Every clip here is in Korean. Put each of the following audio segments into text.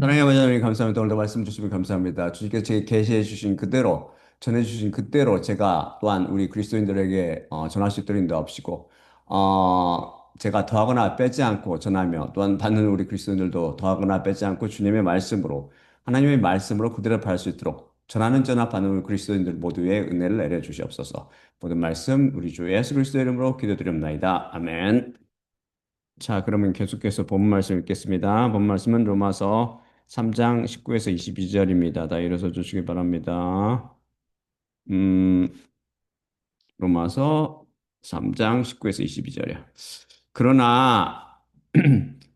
사랑의 아버지 감사합니다. 오늘도 말씀 주시면 감사합니다. 주님께서 제게 계시해 주신 그대로 전해 주신 그대로 제가 또한 우리 그리스도인들에게 전할 수 있도록 인도하시고 제가 더하거나 빼지 않고 전하며 또한 받는 우리 그리스도인들도 더하거나 빼지 않고 주님의 말씀으로 하나님의 말씀으로 그대로 받을 수 있도록 전하는 전하 받는 우리 그리스도인들 모두의 은혜를 내려 주시옵소서. 모든 말씀 우리 주 예수 그리스도의 이름으로 기도드립니다. 아멘. 자, 그러면 계속해서 본 말씀 읽겠습니다. 본 말씀은 로마서 3장 19에서 22절입니다. 다 일어서 주시기 바랍니다. 음, 로마서 3장 19에서 22절이요. 그러나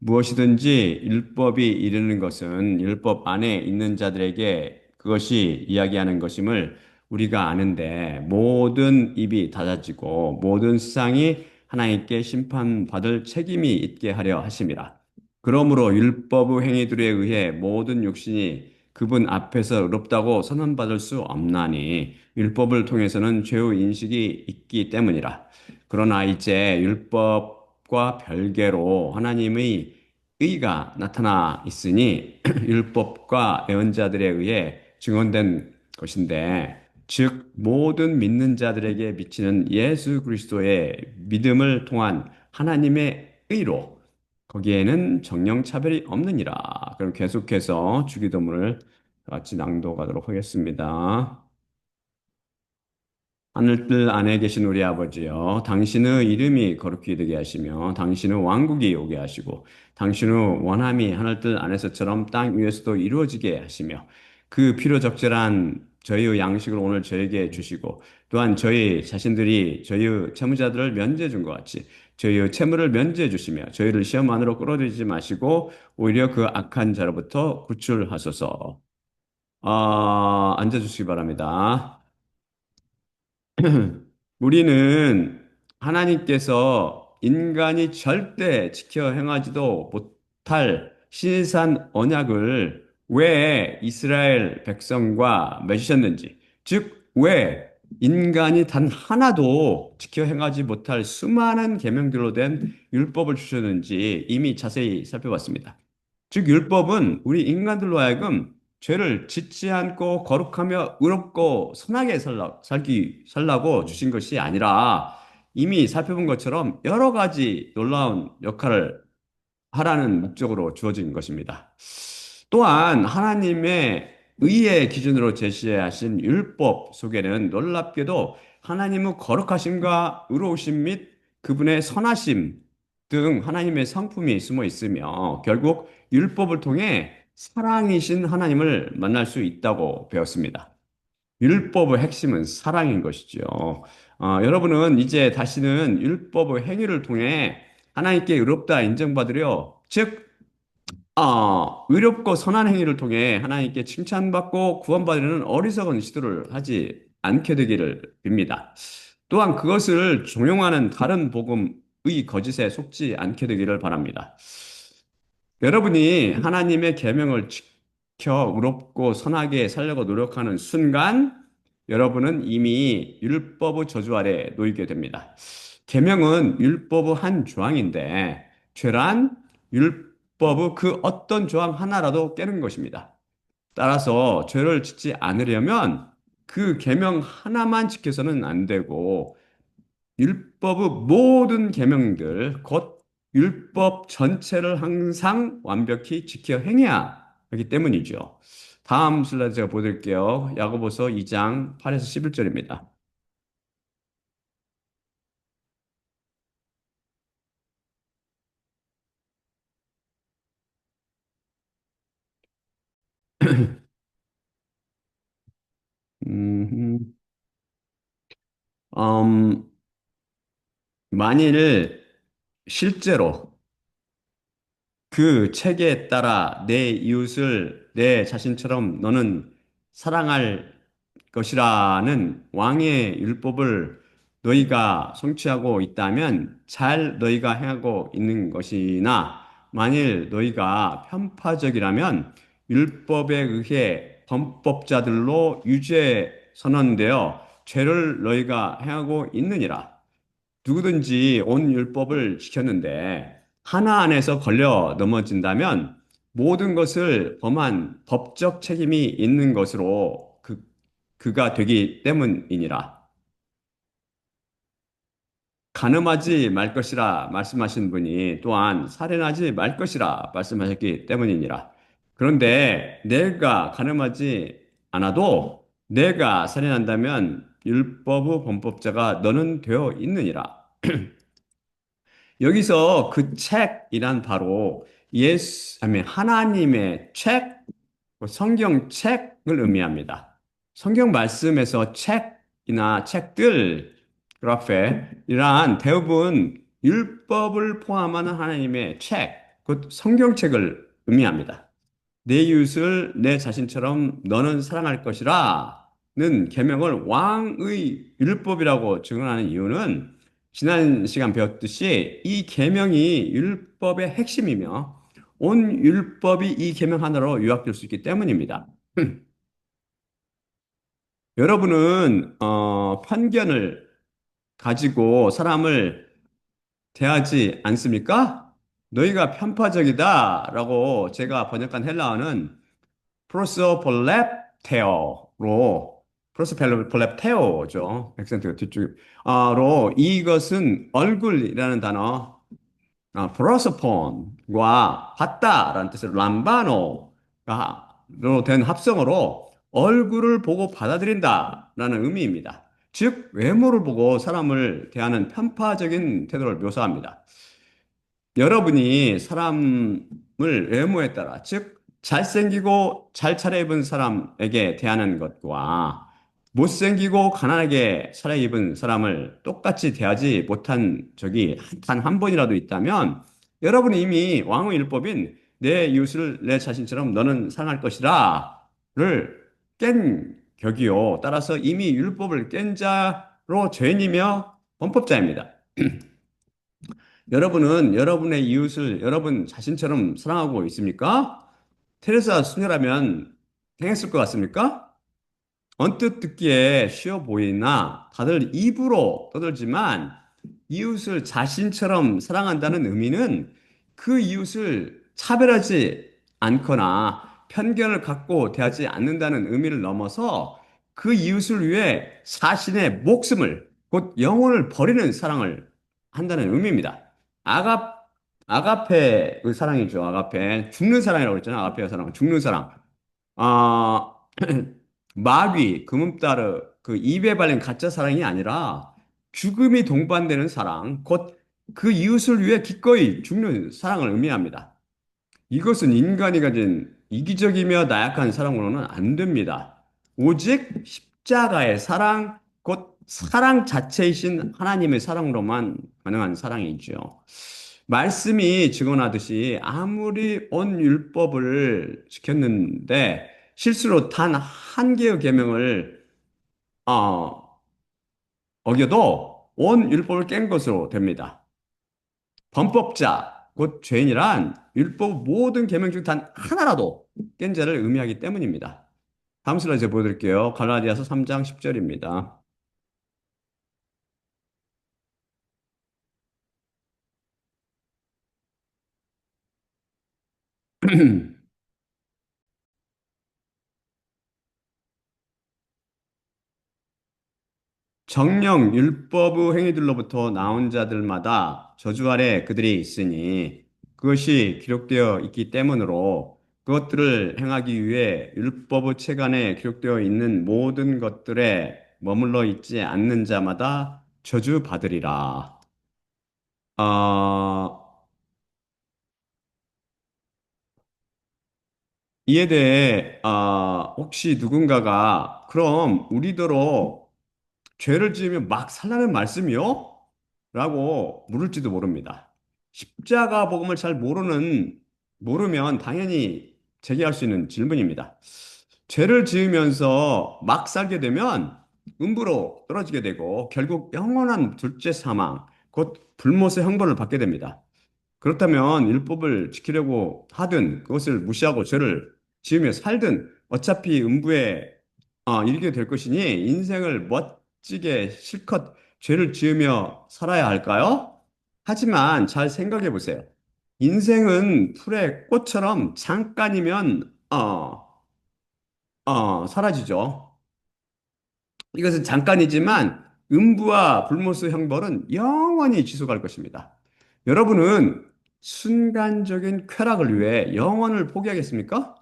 무엇이든지 율법이 이르는 것은 율법 안에 있는 자들에게 그것이 이야기하는 것임을 우리가 아는데 모든 입이 닫아지고 모든 세상이 하나님께 심판받을 책임이 있게 하려 하심이라. 그러므로 율법의 행위들에 의해 모든 육신이 그분 앞에서 의롭다고 선언받을 수 없나니 율법을 통해서는 죄의 인식이 있기 때문이라. 그러나 이제 율법과 별개로 하나님의 의가 나타나 있으니 율법과 예언자들에 의해 증언된 것인데 즉 모든 믿는 자들에게 미치는 예수 그리스도의 믿음을 통한 하나님의 의로 거기에는 정령 차별이 없느니라. 그럼 계속해서 주기도문을 같이 낭독하도록 하겠습니다. 하늘들 안에 계신 우리 아버지여, 당신의 이름이 거룩히 되게 하시며, 당신의 왕국이 오게 하시고, 당신의 원함이 하늘들 안에서처럼 땅 위에서도 이루어지게 하시며, 그 피로 적절한 저희의 양식을 오늘 저에게 주시고, 또한 저희 자신들이 저희의 채무자들을 면제해 준 것 같이, 저희의 채무를 면제해 주시며, 저희를 시험 안으로 끌어들이지 마시고, 오히려 그 악한 자로부터 구출하소서. 앉아주시기 바랍니다. 우리는 하나님께서 인간이 절대 지켜 행하지도 못할 신실한 언약을 왜 이스라엘 백성과 맺으셨는지, 즉, 왜 인간이 단 하나도 지켜 행하지 못할 수많은 계명들로 된 율법을 주셨는지 이미 자세히 살펴봤습니다. 즉, 율법은 우리 인간들로 하여금 죄를 짓지 않고 거룩하며 의롭고 선하게 살라고 주신 것이 아니라 이미 살펴본 것처럼 여러 가지 놀라운 역할을 하라는 목적으로 주어진 것입니다. 또한 하나님의 의의 기준으로 제시하신 율법 속에는 놀랍게도 하나님의 거룩하심과 의로우심 및 그분의 선하심 등 하나님의 성품이 숨어 있으며 결국 율법을 통해 사랑이신 하나님을 만날 수 있다고 배웠습니다. 율법의 핵심은 사랑인 것이죠. 여러분은 이제 다시는 율법의 행위를 통해 하나님께 의롭다 인정받으려, 즉, 의롭고 선한 행위를 통해 하나님께 칭찬받고 구원받으려는 어리석은 시도를 하지 않게 되기를 빕니다. 또한 그것을 종용하는 다른 복음의 거짓에 속지 않게 되기를 바랍니다. 여러분이 하나님의 계명을 지켜 의롭고 선하게 살려고 노력하는 순간 여러분은 이미 율법의 저주 아래 놓이게 됩니다. 계명은 율법의 한 조항인데 죄란 율법의 그 어떤 조항 하나라도 깨는 것입니다. 따라서 죄를 짓지 않으려면 그 계명 하나만 지켜서는 안 되고 율법의 모든 계명들, 곧 율법 전체를 항상 완벽히 지켜 행해야 하기 때문이죠. 다음 슬라이드 제가 보여드릴게요. 야고보서 2장 8에서 11절입니다. 음, 음, 만일 실제로 그 책에 따라 내 이웃을 내 자신처럼 너는 사랑할 것이라는 왕의 율법을 너희가 성취하고 있다면 잘 너희가 행하고 있는 것이나 만일 너희가 편파적이라면 율법에 의해 범법자들로 유죄 선언되어 죄를 너희가 행하고 있느니라. 누구든지 온 율법을 지켰는데 하나 안에서 걸려 넘어진다면 모든 것을 범한 법적 책임이 있는 것으로 그가 되기 때문이니라. 간음하지 말 것이라 말씀하신 분이 또한 살인하지 말 것이라 말씀하셨기 때문이니라. 그런데 내가 간음하지 않아도 내가 살인한다면 율법의 범법자가 너는 되어 있느니라. 여기서 그 책이란 바로 아니 하나님의 책, 성경 책을 의미합니다. 성경 말씀에서 책이나 책들, 그라페, 이러한 대부분 율법을 포함하는 하나님의 책, 곧 성경책을 의미합니다. 내 이웃을 내 자신처럼 너는 사랑할 것이라는 계명을 왕의 율법이라고 증언하는 이유는 지난 시간 배웠듯이 이 계명이 율법의 핵심이며 온 율법이 이 계명 하나로 요약될 수 있기 때문입니다. 여러분은 편견을 가지고 사람을 대하지 않습니까? 너희가 편파적이다라고 제가 번역한 헬라어는 프로소폴랩테어로 프로소폴랩테어죠. 액센트가 뒤쪽으로 이것은 얼굴이라는 단어 프로소폰과 받다라는 뜻으로 람바노로 된 합성어로 얼굴을 보고 받아들인다라는 의미입니다. 즉 외모를 보고 사람을 대하는 편파적인 태도를 묘사합니다. 여러분이 사람을 외모에 따라, 즉, 잘생기고 잘 차려입은 사람에게 대하는 것과 못생기고 가난하게 차려입은 사람을 똑같이 대하지 못한 적이 단 한 번이라도 있다면 여러분이 이미 왕의 율법인 내 이웃을 내 자신처럼 너는 사랑할 것이라를 깬 격이요. 따라서 이미 율법을 깬 자로 죄인이며 범법자입니다. 여러분은 여러분의 이웃을 여러분 자신처럼 사랑하고 있습니까? 테레사 수녀라면 행했을 것 같습니까? 언뜻 듣기에 쉬워 보이나 다들 입으로 떠들지만 이웃을 자신처럼 사랑한다는 의미는 그 이웃을 차별하지 않거나 편견을 갖고 대하지 않는다는 의미를 넘어서 그 이웃을 위해 자신의 목숨을 곧 영혼을 버리는 사랑을 한다는 의미입니다. 아가 아가페의 사랑이죠. 아가페 죽는 사랑이라고 그랬잖아요. 아가페의 사랑은 죽는 사랑. 아 마귀, 금음따르, 그 입에 발린 가짜 사랑이 아니라 죽음이 동반되는 사랑, 곧 그 이웃을 위해 기꺼이 죽는 사랑을 의미합니다. 이것은 인간이 가진 이기적이며 나약한 사랑으로는 안 됩니다. 오직 십자가의 사랑, 곧 사랑 자체이신 하나님의 사랑으로만 가능한 사랑이죠. 말씀이 증언하듯이 아무리 온 율법을 지켰는데 실수로 단 한 개의 계명을 어, 어겨도 온 율법을 깬 것으로 됩니다. 범법자, 곧 죄인이란 율법 모든 계명 중 단 하나라도 깬 자를 의미하기 때문입니다. 다음 슬라이드 보여드릴게요. 갈라디아서 3장 10절입니다. 정령 율법의 행위들로부터 나온 자들마다 저주 아래 그들이 있으니 그것이 기록되어 있기 때문으로 그것들을 행하기 위해 율법의 책 안에 기록되어 있는 모든 것들에 머물러 있지 않는 자마다 저주 받으리라. 어, 이에 대해 혹시 누군가가 그럼 우리더러 죄를 지으면 막 살라는 말씀이요? 라고 물을지도 모릅니다. 십자가 복음을 잘 모르면 당연히 제기할 수 있는 질문입니다. 죄를 지으면서 막 살게 되면 음부로 떨어지게 되고 결국 영원한 둘째 사망, 곧 불못의 형벌을 받게 됩니다. 그렇다면 율법을 지키려고 하든 그것을 무시하고 죄를 지으며 살든 어차피 음부에 이르게 될 것이니 인생을 멋지게 실컷 죄를 지으며 살아야 할까요? 하지만 잘 생각해 보세요. 인생은 풀의 꽃처럼 잠깐이면 사라지죠. 이것은 잠깐이지만 음부와 불못의 형벌은 영원히 지속할 것입니다. 여러분은 순간적인 쾌락을 위해 영원을 포기하겠습니까?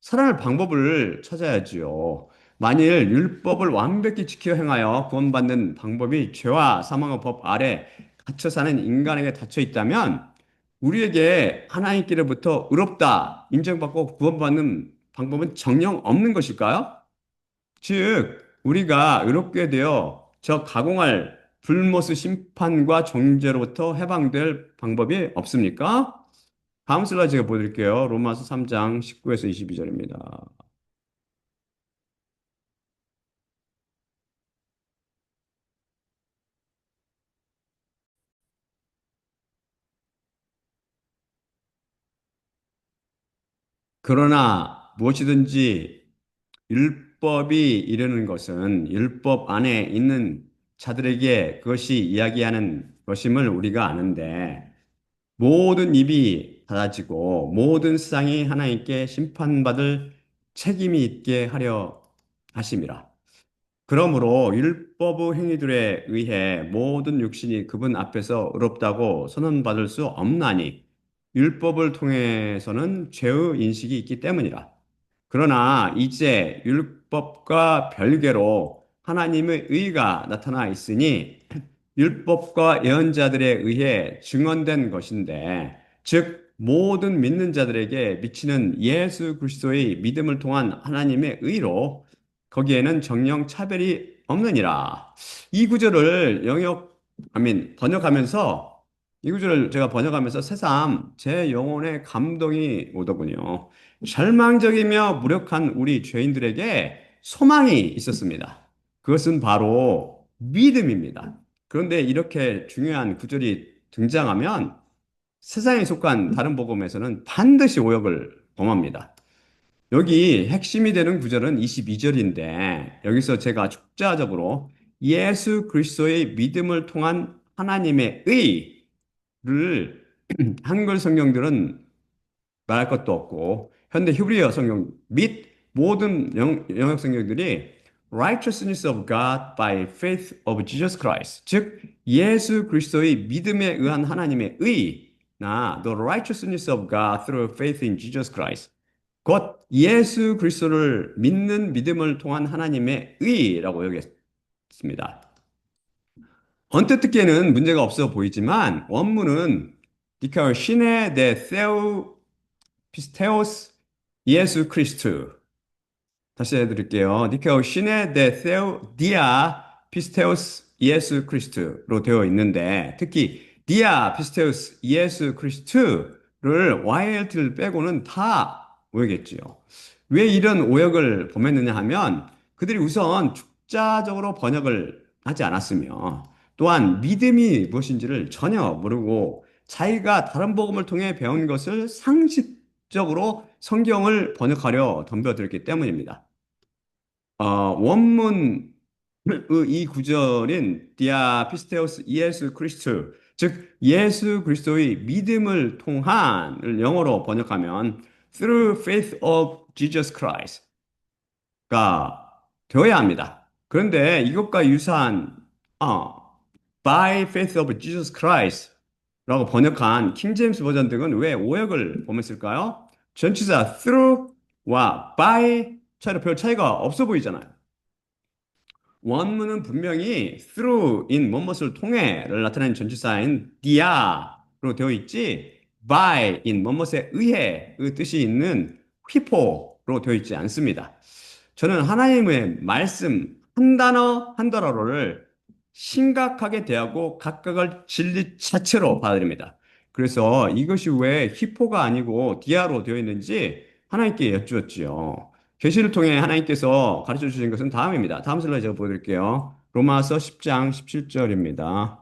살아날 방법을 찾아야지요. 만일 율법을 완벽히 지켜 행하여 구원받는 방법이 죄와 사망의 법 아래 갇혀 사는 인간에게 닫혀 있다면 우리에게 하나님께로부터 의롭다 인정받고 구원받는 방법은 정녕 없는 것일까요? 즉, 우리가 의롭게 되어 저 가공할 불못의 심판과 정죄로부터 해방될 방법이 없습니까? 다음 슬라이드 제가 보여드릴게요. 로마서 3장 19에서 22절입니다. 그러나 무엇이든지 율법이 이르는 것은 율법 안에 있는 자들에게 그것이 이야기하는 것임을 우리가 아는데 모든 입이 닫아지고 모든 세상이 하나님께 심판받을 책임이 있게 하려 하심이라. 그러므로 율법의 행위들에 의해 모든 육신이 그분 앞에서 의롭다고 선언받을 수 없나니 율법을 통해서는 죄의 인식이 있기 때문이라. 그러나 이제 율법과 별개로 하나님의 의가 나타나 있으니 율법과 예언자들에 의해 증언된 것인데, 즉 모든 믿는 자들에게 미치는 예수 그리스도의 믿음을 통한 하나님의 의로 거기에는 정령 차별이 없느니라. 이 구절을 번역하면서 이 구절을 제가 번역하면서 새삼 제 영혼에 감동이 오더군요. 절망적이며 무력한 우리 죄인들에게 소망이 있었습니다. 그것은 바로 믿음입니다. 그런데 이렇게 중요한 구절이 등장하면 세상에 속한 다른 복음에서는 반드시 오역을 범합니다. 여기 핵심이 되는 구절은 22절인데 여기서 제가 축자적으로 예수 그리스도의 믿음을 통한 하나님의 의를 한글 성경들은 말할 것도 없고 현대 히브리어 성경 및 모든 영역 성경들이 righteousness of God by faith of Jesus Christ 즉 예수 그리스도의 믿음에 의한 하나님의 의나 the righteousness of God through faith in Jesus Christ 곧 예수 그리스도를 믿는 믿음을 통한 하나님의 의라고 여겼습니다. 언뜻 듣기에는 문제가 없어 보이지만 원문은 디카올 신의 데 세우 피스테오스 예수 크리스투 다시 해드릴게요. 니케오 신의 데 세우 디아 피스테오스 예수 크리스투로 되어 있는데 특히 디아 피스테오스 예수 크리스투를 YLT를 빼고는 다 오역했지요. 왜 이런 오역을 범했느냐 하면 그들이 우선 축자적으로 번역을 하지 않았으며 또한 믿음이 무엇인지를 전혀 모르고 자기가 다른 복음을 통해 배운 것을 상식적으로 성경을 번역하려 덤벼들었기 때문입니다. 원문의 이 구절인 디아 피스테오스 예수 그리스도 즉 예수 그리스도의 믿음을 통한을 영어로 번역하면 through faith of Jesus Christ가 되어야 합니다. 그런데 이것과 유사한 by faith of Jesus Christ라고 번역한 킹 제임스 버전 등은 왜 오역을 범했을까요? 전치사 through와 by 차이로 별 차이가 없어 보이잖아요. 원문은 분명히 through인 뭐뭇을 통해를 나타내는 전치사인 dia로 되어 있지 by인 뭐뭇에 의해의 뜻이 있는 휘포로 되어 있지 않습니다. 저는 하나님의 말씀 한 단어 한 단어를 심각하게 대하고 각각을 진리 자체로 받아들입니다. 그래서 이것이 왜 휘포가 아니고 디아로 되어 있는지 하나님께 여쭈었지요. 계시를 통해 하나님께서 가르쳐 주신 것은 다음입니다. 다음 슬라이드 제가 보여드릴게요. 로마서 10장 17절입니다.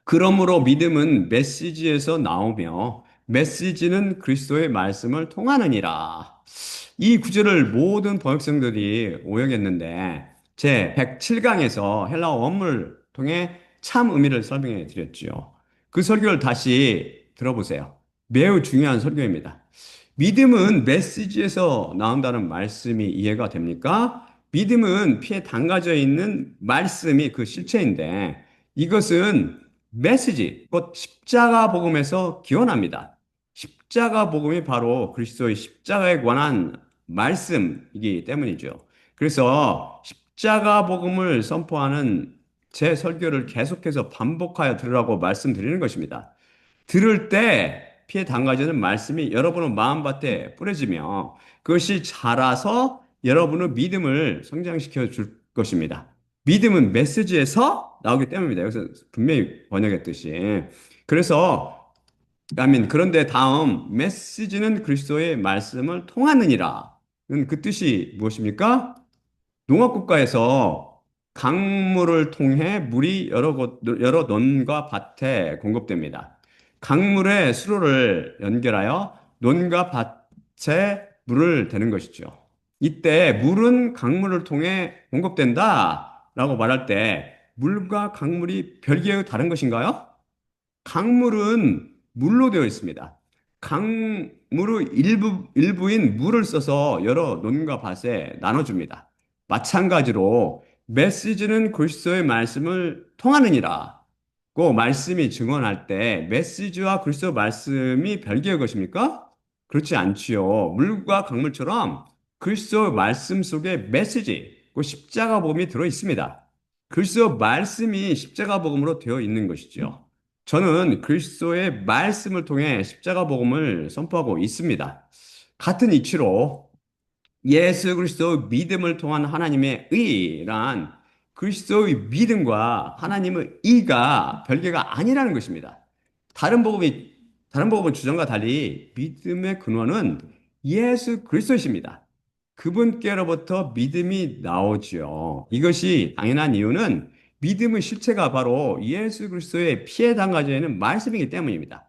그러므로 믿음은 메시지에서 나오며 메시지는 그리스도의 말씀을 통하느니라. 이 구절을 모든 번역성들이 오역했는데 제 107강에서 헬라어 원문을 통해 참 의미를 설명해 드렸지요. 그 설교를 다시 들어보세요. 매우 중요한 설교입니다. 믿음은 메시지에서 나온다는 말씀이 이해가 됩니까? 믿음은 피에 담가져 있는 말씀이 그 실체인데 이것은 메시지, 곧 십자가 복음에서 기원합니다. 십자가 복음이 바로 그리스도의 십자가에 관한 말씀이기 때문이죠. 그래서 십자가 복음을 선포하는 제 설교를 계속해서 반복하여 들으라고 말씀드리는 것입니다. 들을 때 피에 담가지는 말씀이 여러분의 마음밭에 뿌려지며 그것이 자라서 여러분의 믿음을 성장시켜 줄 것입니다. 믿음은 메시지에서 나오기 때문입니다. 여기서 분명히 번역했듯이. 그래서 아멘. 그런데 다음 메시지는 그리스도의 말씀을 통하느니라. 그 뜻이 무엇입니까? 농업국가에서 강물을 통해 물이 여러 논과 밭에 공급됩니다. 강물에 수로를 연결하여 논과 밭에 물을 대는 것이죠. 이때 물은 강물을 통해 공급된다라고 말할 때 물과 강물이 별개의 다른 것인가요? 강물은 물로 되어 있습니다. 강물의 일부인 물을 써서 여러 논과 밭에 나눠줍니다. 마찬가지로 메시지는 그리스도의 말씀을 통하느니라. 고 말씀이 증언할 때 메시지와 그리스도 말씀이 별개의 것입니까? 그렇지 않지요. 물과 강물처럼 그리스도 말씀 속에 메시지, 그 십자가 복음이 들어 있습니다. 그리스도 말씀이 십자가 복음으로 되어 있는 것이죠. 저는 그리스도의 말씀을 통해 십자가 복음을 선포하고 있습니다. 같은 이치로 예수 그리스도의 믿음을 통한 하나님의 의란 그리스도의 믿음과 하나님의 의가 별개가 아니라는 것입니다. 다른 복음이 다른 복음은 주장과 달리 믿음의 근원은 예수 그리스도이십니다. 그분께로부터 믿음이 나오지요. 이것이 당연한 이유는 믿음의 실체가 바로 예수 그리스도의 피에 담가져 있는 말씀이기 때문입니다.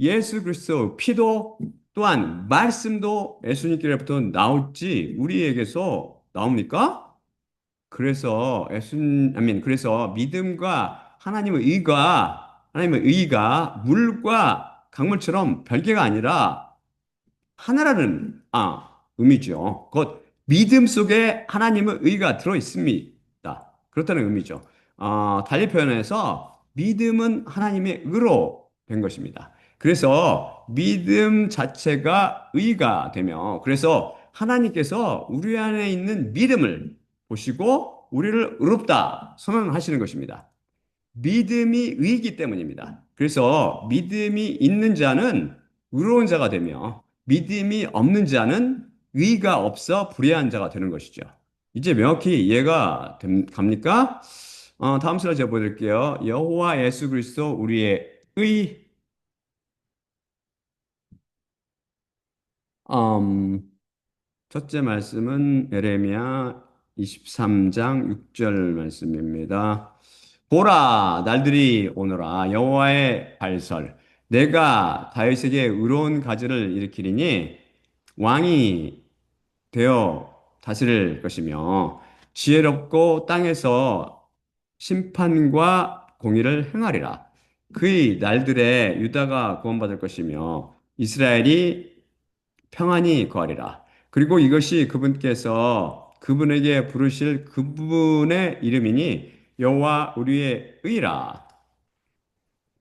예수 그리스도 피도 또한 말씀도 예수님께로부터 나올지 우리에게서 나옵니까? 그래서 믿음과 하나님의 의가 물과 강물처럼 별개가 아니라 하나라는 의미죠. 곧 믿음 속에 하나님의 의가 들어 있습니다. 그렇다는 의미죠. 달리 표현해서 믿음은 하나님의 의로 된 것입니다. 그래서 믿음 자체가 의가 되며 그래서 하나님께서 우리 안에 있는 믿음을 보시고 우리를 의롭다 선언하시는 것입니다. 믿음이 의이기 때문입니다. 그래서 믿음이 있는 자는 의로운 자가 되며 믿음이 없는 자는 의가 없어 불의한 자가 되는 것이죠. 이제 명확히 이해가 갑니까? 다음 슬라이드 제가 보여드릴게요. 여호와 예수 그리스도 우리의 의, 음, 첫째 말씀은 에레미야 23장 6절 말씀입니다. 보라, 날들이 오너라. 여호와의 발설. 내가 다윗에게 의로운 가지를 일으키리니 왕이 되어 다스릴 것이며 지혜롭고 땅에서 심판과 공의를 행하리라. 그의 날들에 유다가 구원받을 것이며 이스라엘이 평안히 거하리라. 그리고 이것이 그분께서 그분에게 부르실 그분의 이름이니 여호와 우리의 의라.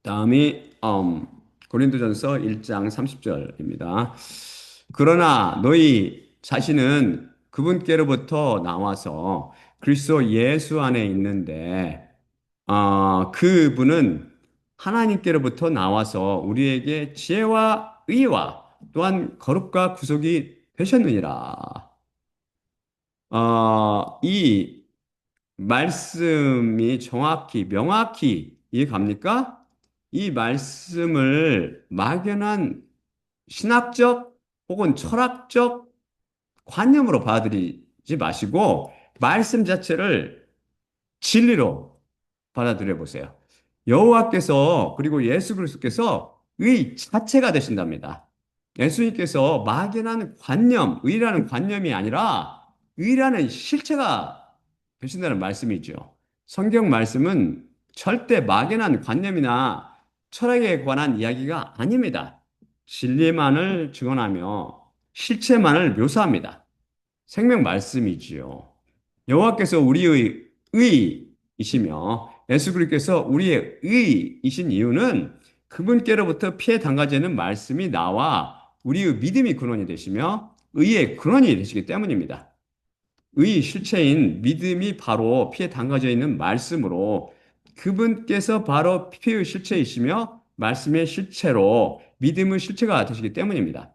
다음이 고린도전서 1장 30절입니다. 그러나 너희 자신은 그분께로부터 나와서 그리스도 예수 안에 있는데 그분은 하나님께로부터 나와서 우리에게 지혜와 의와 또한 거룩과 구속이 되셨느니라. 이 말씀이 정확히, 명확히 이해갑니까? 이 말씀을 막연한 신학적 혹은 철학적 관념으로 받아들이지 마시고 말씀 자체를 진리로 받아들여 보세요. 여호와께서 그리고 예수 그리스도께서 의 자체가 되신답니다. 예수님께서 막연한 관념, 의라는 관념이 아니라 의라는 실체가 되신다는 말씀이죠. 성경 말씀은 절대 막연한 관념이나 철학에 관한 이야기가 아닙니다. 진리만을 증언하며 실체만을 묘사합니다. 생명 말씀이지요. 여호와께서 우리의 의이시며 예수 그리스도께서 우리의 의이신 이유는 그분께로부터 피해 당가지는 말씀이 나와 우리의 믿음이 근원이 되시며 의의 근원이 되시기 때문입니다. 의 실체인 믿음이 바로 피해 담가져 있는 말씀으로 그분께서 바로 피의 실체이시며 말씀의 실체로 믿음의 실체가 되시기 때문입니다.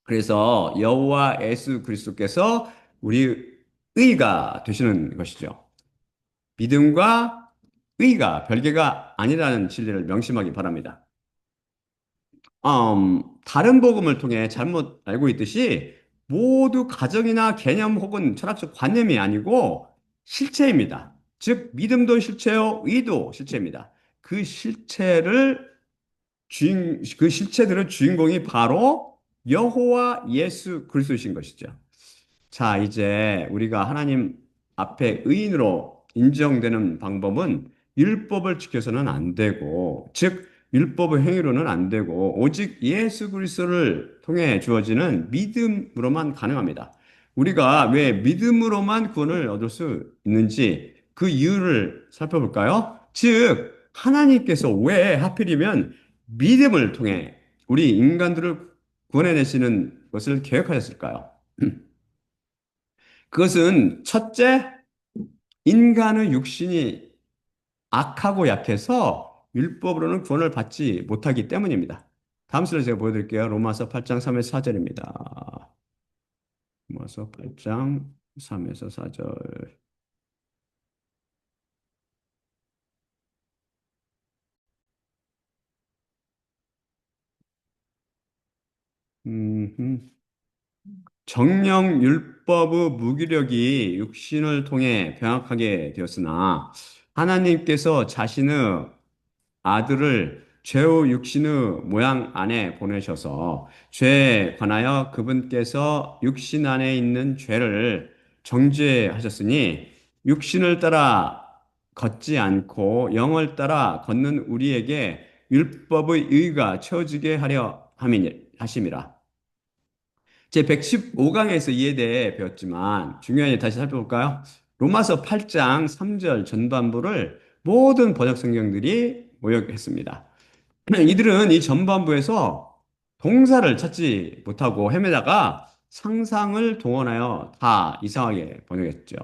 그래서 여호와 예수 그리스도께서 우리 의가 되시는 것이죠. 믿음과 의가 별개가 아니라는 진리를 명심하기 바랍니다. 다른 복음을 통해 잘못 알고 있듯이 모두 가정이나 개념 혹은 철학적 관념이 아니고 실체입니다. 즉, 믿음도 실체요, 의도 실체입니다. 그 실체를 그 실체들의 주인공이 바로 여호와 예수 그리스도이신 것이죠. 자, 이제 우리가 하나님 앞에 의인으로 인정되는 방법은 율법을 지켜서는 안 되고, 즉, 율법의 행위로는 안 되고, 오직 예수 그리스도를 통해 주어지는 믿음으로만 가능합니다. 우리가 왜 믿음으로만 구원을 얻을 수 있는지 그 이유를 살펴볼까요? 즉, 하나님께서 왜 하필이면 믿음을 통해 우리 인간들을 구원해내시는 것을 계획하셨을까요? 그것은 첫째, 인간의 육신이 악하고 약해서 율법으로는 구원을 받지 못하기 때문입니다. 다음 슬라이드 제가 보여드릴게요. 로마서 8장 3에서 4절입니다. 로마서 8장 3에서 4절. 정령 율법의 무기력이 육신을 통해 병합하게 되었으나 하나님께서 자신의 아들을 죄의 육신의 모양 안에 보내셔서 죄에 관하여 그분께서 육신 안에 있는 죄를 정죄하셨으니 육신을 따라 걷지 않고 영을 따라 걷는 우리에게 율법의 의가 채워지게 하려 하심이라. 제 115강에서 이에 대해 배웠지만 중요한 일 다시 살펴볼까요? 로마서 8장 3절 전반부를 모든 번역 성경들이 모역했습니다. 이들은 이 전반부에서 동사를 찾지 못하고 헤매다가 상상을 동원하여 다 이상하게 번역했죠.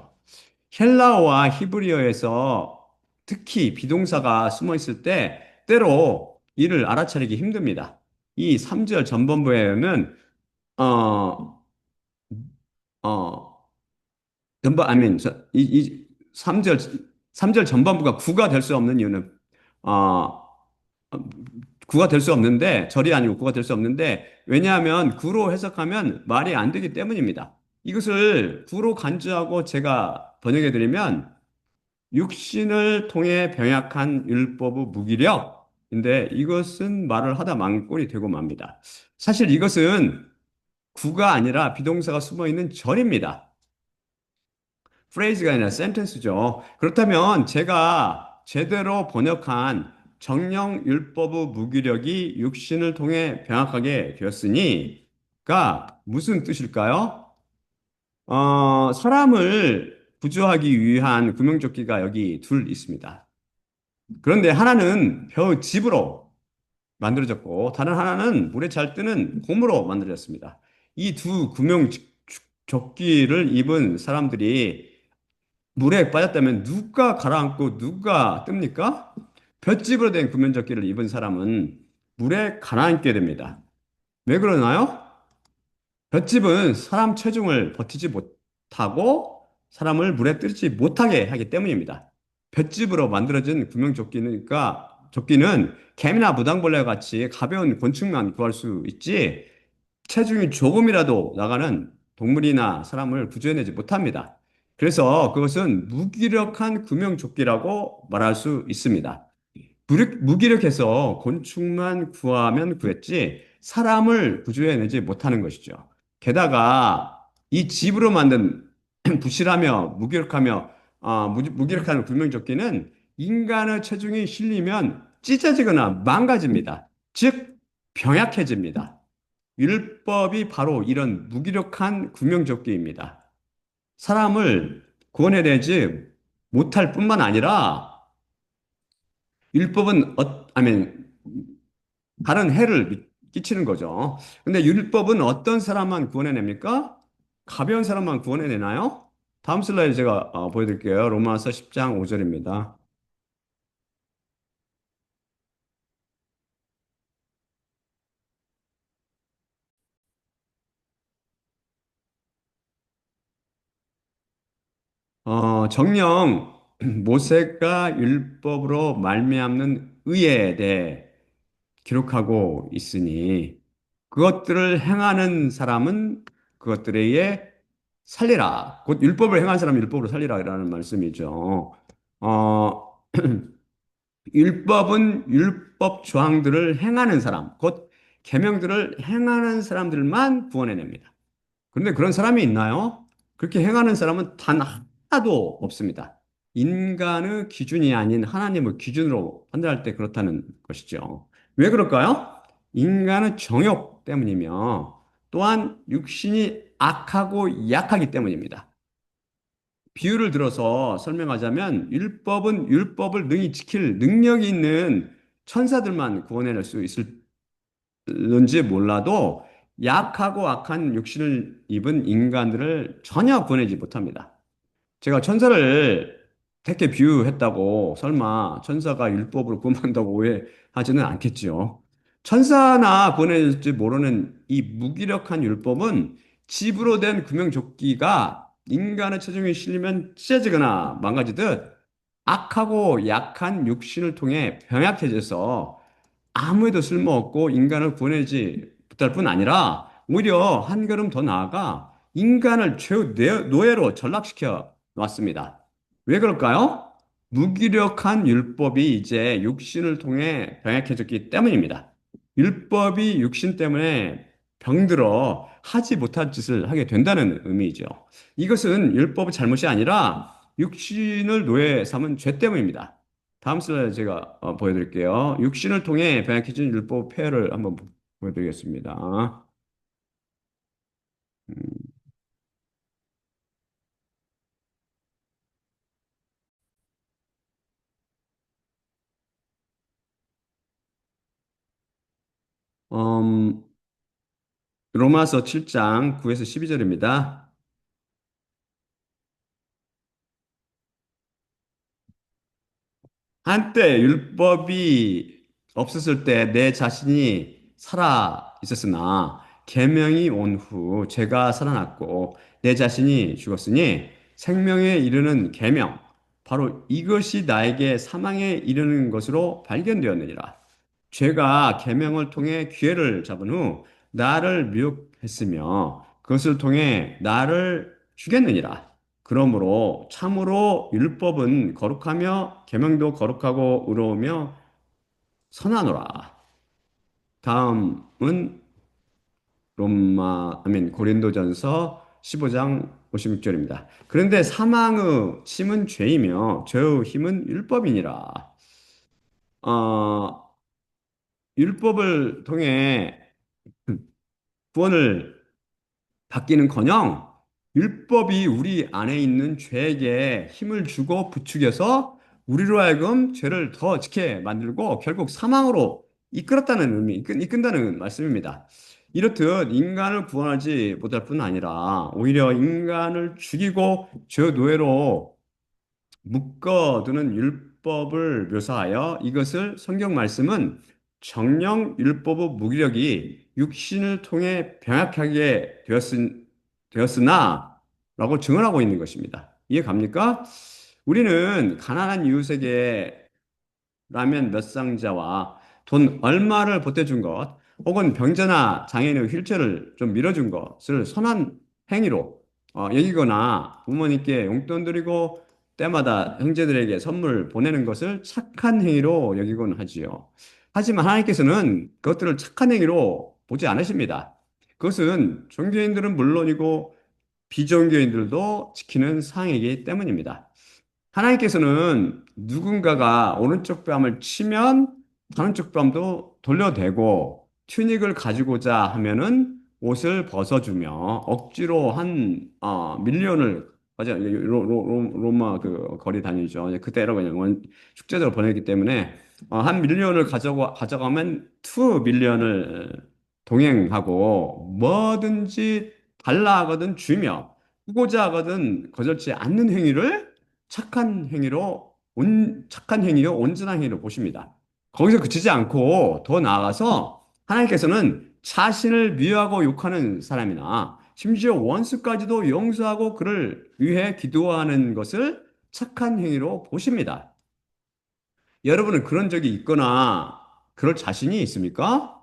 헬라어와 히브리어에서 특히 비동사가 숨어 있을 때 때로 이를 알아차리기 힘듭니다. 이 3절 전반부에는 어, 어, 아민, 이 3절, 삼절 전반부가 구가 될 수 없는 이유는, 어, 구가 될 수 없는데, 절이 아니고 구가 될 수 없는데, 왜냐하면 구로 해석하면 말이 안 되기 때문입니다. 이것을 구로 간주하고 제가 번역해드리면, 육신을 통해 병약한 율법의 무기력인데, 이것은 말을 하다 망골이 되고 맙니다. 사실 이것은 구가 아니라 비동사가 숨어 있는 절입니다. 프레이즈가 아니라 센텐스죠. 그렇다면 제가 제대로 번역한 정령 율법의 무기력이 육신을 통해 병합하게 되었으니가 무슨 뜻일까요? 사람을 구조하기 위한 구명조끼가 여기 둘 있습니다. 그런데 하나는 벼 집으로 만들어졌고 다른 하나는 물에 잘 뜨는 곰으로 만들어졌습니다. 이 두 구명조끼를 입은 사람들이 물에 빠졌다면 누가 가라앉고 누가 뜹니까? 볏짚으로 된 구면조끼를 입은 사람은 물에 가라앉게 됩니다. 왜 그러나요? 볏짚은 사람 체중을 버티지 못하고 사람을 물에 뜨지 못하게 하기 때문입니다. 볏짚으로 만들어진 구명조끼니까 조끼는 개미나 무당벌레와 같이 가벼운 곤충만 구할 수 있지 체중이 조금이라도 나가는 동물이나 사람을 구조해내지 못합니다. 그래서 그것은 무기력한 구명조끼라고 말할 수 있습니다. 무기력해서 곤충만 구하면 구했지 사람을 구조해내지 못하는 것이죠. 게다가 이 집으로 만든 부실하며 무기력하며 무기력한 구명조끼는 인간의 체중이 실리면 찢어지거나 망가집니다. 즉 병약해집니다. 율법이 바로 이런 무기력한 구명조끼입니다. 사람을 구원해내지 못할 뿐만 아니라 율법은 다른 해를 끼치는 거죠. 근데 율법은 어떤 사람만 구원해냅니까? 가벼운 사람만 구원해내나요? 다음 슬라이드 제가 보여드릴게요. 로마서 10장 5절입니다. 정령 모세가 율법으로 말미암는 의에 대해 기록하고 있으니 그것들을 행하는 사람은 그것들에 의해 살리라. 곧 율법을 행한 사람은 율법으로 살리라라는 말씀이죠. 어, 율법은 율법 조항들을 행하는 사람, 곧 계명들을 행하는 사람들만 구원해냅니다. 그런데 그런 사람이 있나요? 그렇게 행하는 사람은 단 하나도 없습니다. 인간의 기준이 아닌 하나님의 기준으로 판단할 때 그렇다는 것이죠. 왜 그럴까요? 인간의 정욕 때문이며 또한 육신이 악하고 약하기 때문입니다. 비유를 들어서 설명하자면 율법은 율법을 능히 지킬 능력이 있는 천사들만 구원해낼 수 있을는지 몰라도 약하고 악한 육신을 입은 인간들을 전혀 구원하지 못합니다. 제가 천사를 택해 비유했다고 설마 천사가 율법으로 구원한다고 오해하지는 않겠지요. 천사나 구원해줄지 모르는 이 무기력한 율법은 집으로 된 구명조끼가 인간의 체중에 실리면 찢어지거나 망가지듯 악하고 약한 육신을 통해 병약해져서 아무에도 쓸모없고 인간을 구원하지 못할 뿐 아니라 오히려 한 걸음 더 나아가 인간을 최후 노예로 전락시켜 놨습니다. 왜 그럴까요? 무기력한 율법이 이제 육신을 통해 병약해졌기 때문입니다. 율법이 육신 때문에 병들어 하지 못할 짓을 하게 된다는 의미이죠. 이것은 율법의 잘못이 아니라 육신을 노예 삼은 죄 때문입니다. 다음 슬라이드 제가 보여드릴게요. 육신을 통해 병약해진 율법 폐해를 한번 보여드리겠습니다. 음, 로마서 7장 9에서 12절입니다. 한때 율법이 없었을 때 내 자신이 살아 있었으나 계명이 온 후 죄가 살아났고 내 자신이 죽었으니 생명에 이르는 계명 바로 이것이 나에게 사망에 이르는 것으로 발견되었느니라. 죄가 계명을 통해 기회를 잡은 후 나를 미혹했으며 그것을 통해 나를 죽였느니라. 그러므로 참으로 율법은 거룩하며 계명도 거룩하고 의로우며 선하노라. 다음은 고린도전서 15장 56절입니다. 그런데 사망의 침은 죄이며 죄의 힘은 율법이니라. 어, 율법을 통해 구원을 받기는커녕 율법이 우리 안에 있는 죄에게 힘을 주고 부추겨서 우리로 하여금 죄를 더 지게 만들고 결국 사망으로 이끌었다는 이끈다는 말씀입니다. 이렇듯 인간을 구원하지 못할 뿐 아니라 오히려 인간을 죽이고 죄 노예로 묶어두는 율법을 묘사하여 이것을 성경 말씀은 정령 율법의 무기력이 육신을 통해 병약하게 되었으나 라고 증언하고 있는 것입니다. 이해 갑니까? 우리는 가난한 이웃에게 라면 몇 상자와 돈 얼마를 보태준 것, 혹은 병자나 장애인의 휠체어를 좀 밀어준 것을 선한 행위로 여기거나 부모님께 용돈 드리고 때마다 형제들에게 선물 보내는 것을 착한 행위로 여기곤 하지요. 하지만 하나님께서는 그것들을 착한 행위로 보지 않으십니다. 그것은 종교인들은 물론이고 비종교인들도 지키는 사항이기 때문입니다. 하나님께서는 누군가가 오른쪽 뺨을 치면 다른 쪽 뺨도 돌려대고 튜닉을 가지고자 하면은 옷을 벗어주며 억지로 한 밀리언을 맞아 로마 그 거리 다니죠. 이제 그대로 그냥 축제적으로 보내기 때문에 한 밀리언을 가져가면 투 밀리언을 동행하고 뭐든지 달라 하거든 주며 후고자 하거든 거절치 않는 행위를 착한 행위요, 온전한 행위로 보십니다. 거기서 그치지 않고 더 나아가서 하나님께서는 자신을 미워하고 욕하는 사람이나 심지어 원수까지도 용서하고 그를 위해 기도하는 것을 착한 행위로 보십니다. 여러분은 그런 적이 있거나 그럴 자신이 있습니까?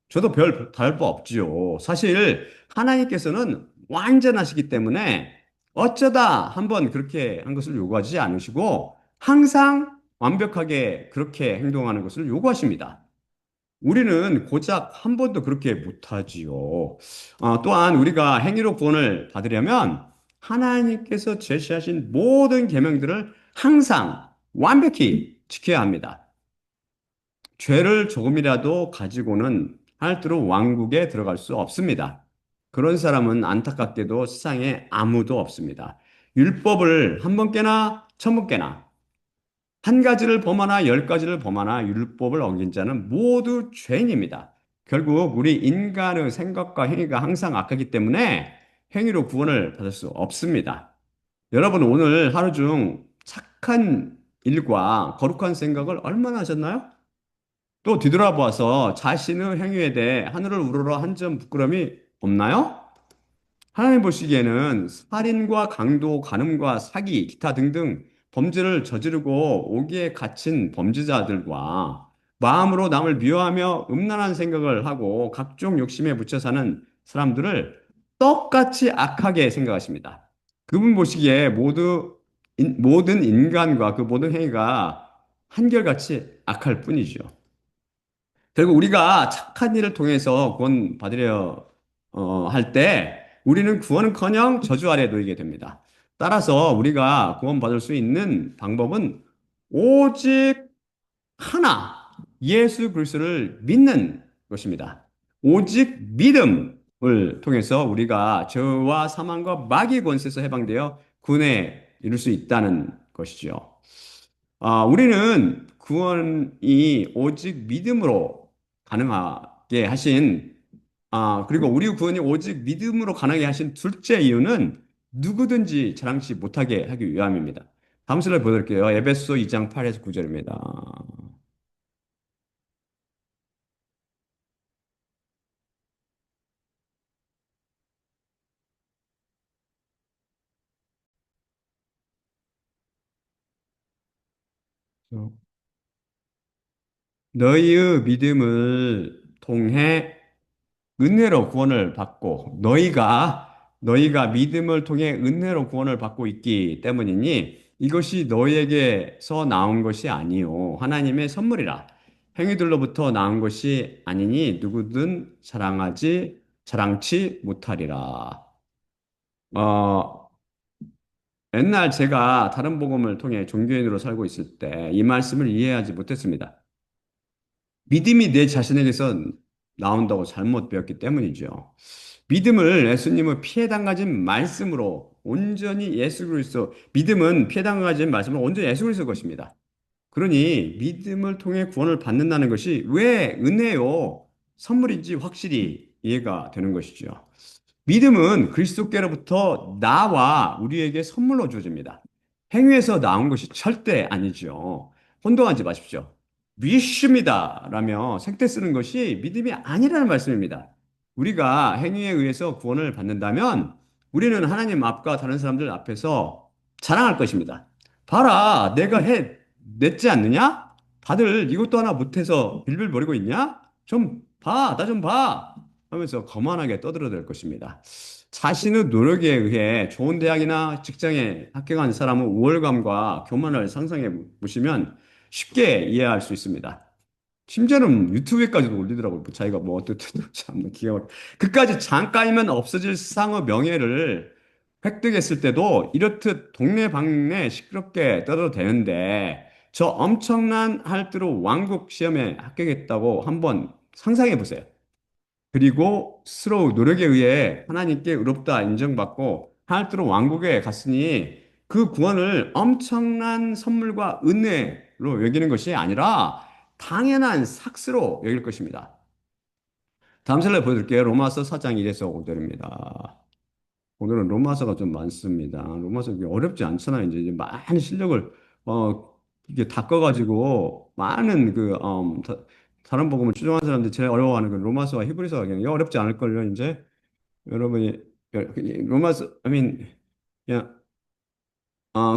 저도 별 다를 바 없지요. 사실 하나님께서는 완전하시기 때문에 어쩌다 한번 그렇게 한 것을 요구하지 않으시고 항상 완벽하게 그렇게 행동하는 것을 요구하십니다. 우리는 고작 한 번도 그렇게 못하지요. 또한 우리가 행위로 구원을 받으려면 하나님께서 제시하신 모든 계명들을 항상 완벽히 지켜야 합니다. 죄를 조금이라도 가지고는 하늘대로 왕국에 들어갈 수 없습니다. 그런 사람은 안타깝게도 세상에 아무도 없습니다. 율법을 한 번 깨나 천 번 깨나 한 가지를 범하나 열 가지를 범하나 율법을 어긴 자는 모두 죄인입니다. 결국 우리 인간의 생각과 행위가 항상 악하기 때문에 행위로 구원을 받을 수 없습니다. 여러분 오늘 하루 중 착한 일과 거룩한 생각을 얼마나 하셨나요? 또 뒤돌아보아서 자신의 행위에 대해 하늘을 우러러 한 점 부끄러움이 없나요? 하나님 보시기에는 살인과 강도, 간음과 사기, 기타 등등 범죄를 저지르고 오기에 갇힌 범죄자들과 마음으로 남을 미워하며 음란한 생각을 하고 각종 욕심에 묻혀 사는 사람들을 똑같이 악하게 생각하십니다. 그분 보시기에 모든 인간과 그 모든 행위가 한결같이 악할 뿐이죠. 결국 우리가 착한 일을 통해서 구원 받으려 할 때 우리는 구원은커녕 저주 아래 놓이게 됩니다. 따라서 우리가 구원받을 수 있는 방법은 오직 하나, 예수 그리스도를 믿는 것입니다. 오직 믿음을 통해서 우리가 죄와 사망과 마귀의 권세에서 해방되어 구원에 이룰 수 있다는 것이죠. 우리는 구원이 오직 믿음으로 가능하게 하신, 그리고 우리 구원이 오직 믿음으로 가능하게 하신 둘째 이유는 누구든지 자랑치 못하게 하기 위함입니다. 다음 슬라이드 보여드릴게요. 에베소 2장 8에서 9절입니다. 너희의 믿음을 통해 은혜로 구원을 받고 너희가 믿음을 통해 은혜로 구원을 받고 있기 때문이니 이것이 너희에게서 나온 것이 아니요 하나님의 선물이라 행위들로부터 나온 것이 아니니 누구든 자랑치 못하리라. 어, 옛날 제가 다른 복음을 통해 종교인으로 살고 있을 때 이 말씀을 이해하지 못했습니다. 믿음이 내 자신에게서 나온다고 잘못 배웠기 때문이죠. 믿음을 예수님의 피해 당가진 말씀으로 온전히 예수 그리스도 믿음은 피해 당가진 말씀으로 온전히 예수 그리스도 것입니다. 그러니 믿음을 통해 구원을 받는다는 것이 왜 은혜요 선물인지 확실히 이해가 되는 것이죠. 믿음은 그리스도께로부터 나와 우리에게 선물로 주어집니다. 행위에서 나온 것이 절대 아니죠. 혼동하지 마십시오. 믿습니다. 라며 생떼 쓰는 것이 믿음이 아니라는 말씀입니다. 우리가 행위에 의해서 구원을 받는다면 우리는 하나님 앞과 다른 사람들 앞에서 자랑할 것입니다. 봐라, 내가 냈지 않느냐? 다들 이것도 하나 못해서 빌빌거리고 있냐? 좀 봐, 나 좀 봐. 하면서 거만하게 떠들어댈 것입니다. 자신의 노력에 의해 좋은 대학이나 직장에 합격한 사람의 우월감과 교만을 상상해 보시면 쉽게 이해할 수 있습니다. 심지어는 유튜브에까지도 올리더라고요. 뭐 자기가 뭐 어떻든 참 기가 막 그까지 잠깐이면 없어질 상의 명예를 획득했을 때도 이렇듯 동네방네 시끄럽게 떠들어도 되는데 저 엄청난 할드로 왕국 시험에 합격했다고 한번 상상해 보세요. 그리고 스스로 노력에 의해 하나님께 의롭다 인정받고 하늘나라 왕국에 갔으니 그 구원을 엄청난 선물과 은혜로 여기는 것이 아니라 당연한 삭스로 여길 것입니다. 다음 슬라이드 보여드릴게요. 로마서 4장 1에서 5절입니다. 오늘은 로마서가 좀 많습니다. 로마서 이게 어렵지 않잖아요. 이제 많은 실력을 이게 닦아가지고 많은 다른 복음을 추종한 사람들이 제일 어려워하는 그 로마서와 히브리서가 그냥 어렵지 않을걸요. 이제 여러분이 로마서, 그냥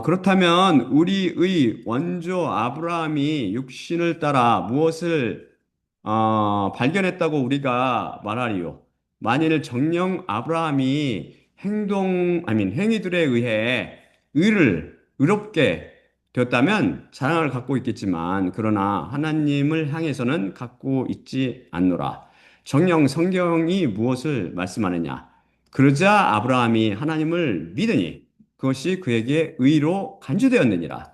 그렇다면 우리의 원조 아브라함이 육신을 따라 무엇을 발견했다고 우리가 말하리요? 만일 정령 아브라함이 행위들에 의해 의롭게 되었다면 자랑을 갖고 있겠지만, 그러나 하나님을 향해서는 갖고 있지 않노라. 정령 성경이 무엇을 말씀하느냐? 그러자 아브라함이 하나님을 믿으니 그것이 그에게 의로 간주되었느니라.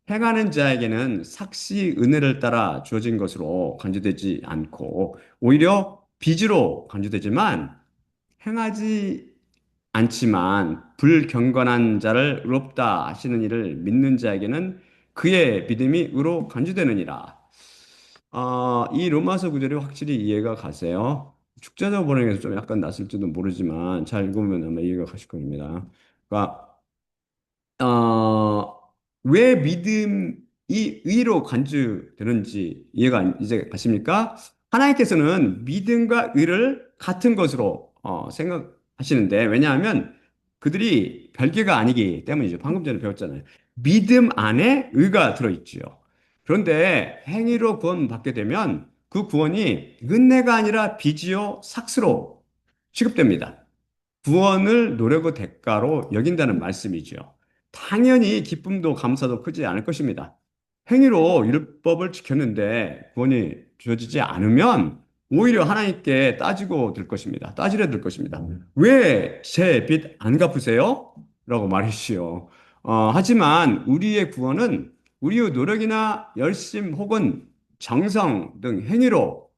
행하는 자에게는 삭시 은혜를 따라 주어진 것으로 간주되지 않고 오히려 빚으로 간주되지만 행하지 않지만 불경건한 자를 의롭다 하시는 이를 믿는 자에게는 그의 믿음이 의로 간주되느니라. 이 로마서 구절이 확실히 이해가 가세요. 축자적 번역에서 좀 약간 낯설지도 모르지만 잘 읽으면 아마 이해가 가실 겁니다. 그러니까 왜 믿음이 의로 간주되는지 이해가 이제 가십니까? 하나님께서는 믿음과 의를 같은 것으로 생각하시는데, 왜냐하면 그들이 별개가 아니기 때문이죠. 방금 전에 배웠잖아요. 믿음 안에 의가 들어있지요. 그런데 행위로 구원받게 되면 그 구원이 은혜가 아니라 빚이요 삭스로 취급됩니다. 구원을 노력의 대가로 여긴다는 말씀이죠. 당연히 기쁨도 감사도 크지 않을 것입니다. 행위로 율법을 지켰는데 구원이 주어지지 않으면 오히려 하나님께 따지고 들 것입니다. 따지려 들 것입니다. 왜 제 빚 안 갚으세요? 라고 말이시오. 하지만 우리의 구원은 우리의 노력이나 열심 혹은 정성 등 행위로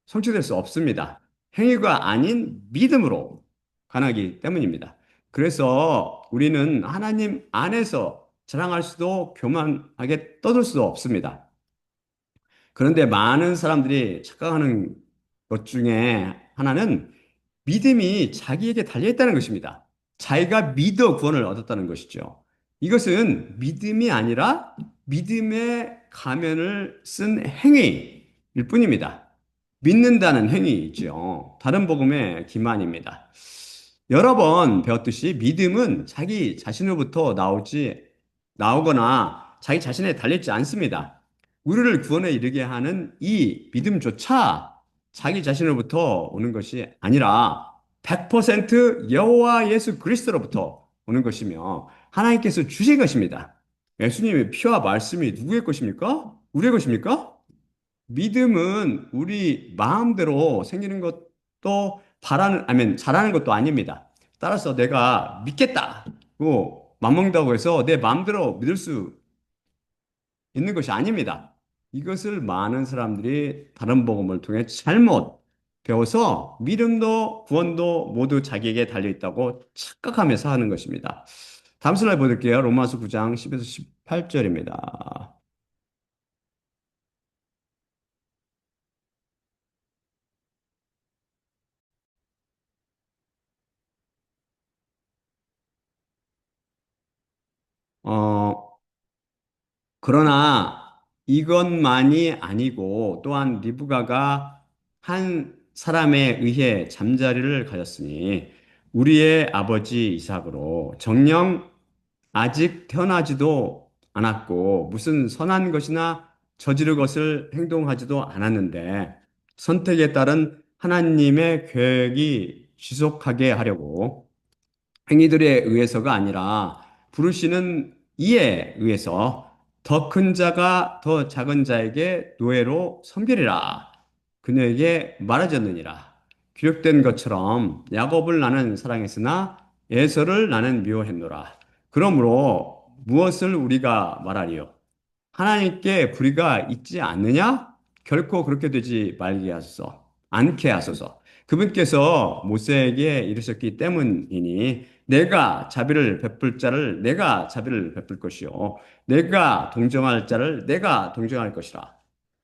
성취될 수 없습니다. 행위가 아닌 믿음으로 가능하기 때문입니다. 그래서 우리는 하나님 안에서 자랑할 수도 교만하게 떠들 수도 없습니다. 그런데 많은 사람들이 착각하는 것 중에 하나는 믿음이 자기에게 달려있다는 것입니다. 자기가 믿어 구원을 얻었다는 것이죠. 이것은 믿음이 아니라 믿음의 가면을 쓴 행위일 뿐입니다. 믿는다는 행위이죠. 다른 복음의 기만입니다. 여러 번 배웠듯이 믿음은 자기 자신으로부터 나오거나 자기 자신에 달려있지 않습니다. 우리를 구원에 이르게 하는 이 믿음조차 자기 자신으로부터 오는 것이 아니라 100% 여호와 예수 그리스도로부터 오는 것이며 하나님께서 주신 것입니다. 예수님의 피와 말씀이 누구의 것입니까? 우리의 것입니까? 믿음은 우리 마음대로 생기는 것도 잘하는 것도 아닙니다. 따라서 내가 믿겠다고 맘먹는다고 해서 내 마음대로 믿을 수 있는 것이 아닙니다. 이것을 많은 사람들이 다른 복음을 통해 잘못 배워서 믿음도 구원도 모두 자기에게 달려 있다고 착각하면서 하는 것입니다. 다음 슬라이드 보여드릴게요. 로마서 9장 10에서 18절입니다. 어, 그러나 이것만이 아니고 또한 리브가가 한 사람에 의해 잠자리를 가졌으니 우리의 아버지 이삭으로 정녕 아직 태어나지도 않았고 무슨 선한 것이나 저지를 것을 행동하지도 않았는데 선택에 따른 하나님의 계획이 지속하게 하려고 행위들에 의해서가 아니라 부르시는 이에 의해서 더 큰 자가 더 작은 자에게 노예로 섬기리라. 그녀에게 말하졌느니라. 기록된 것처럼 야곱을 나는 사랑했으나 에서를 나는 미워했노라. 그러므로 무엇을 우리가 말하리요? 하나님께 불의가 있지 않느냐? 결코 그렇게 되지 말게 하소서. 않게 하소서. 그분께서 모세에게 이르셨기 때문이니 내가 자비를 베풀 자를 내가 자비를 베풀 것이요. 내가 동정할 자를 내가 동정할 것이라.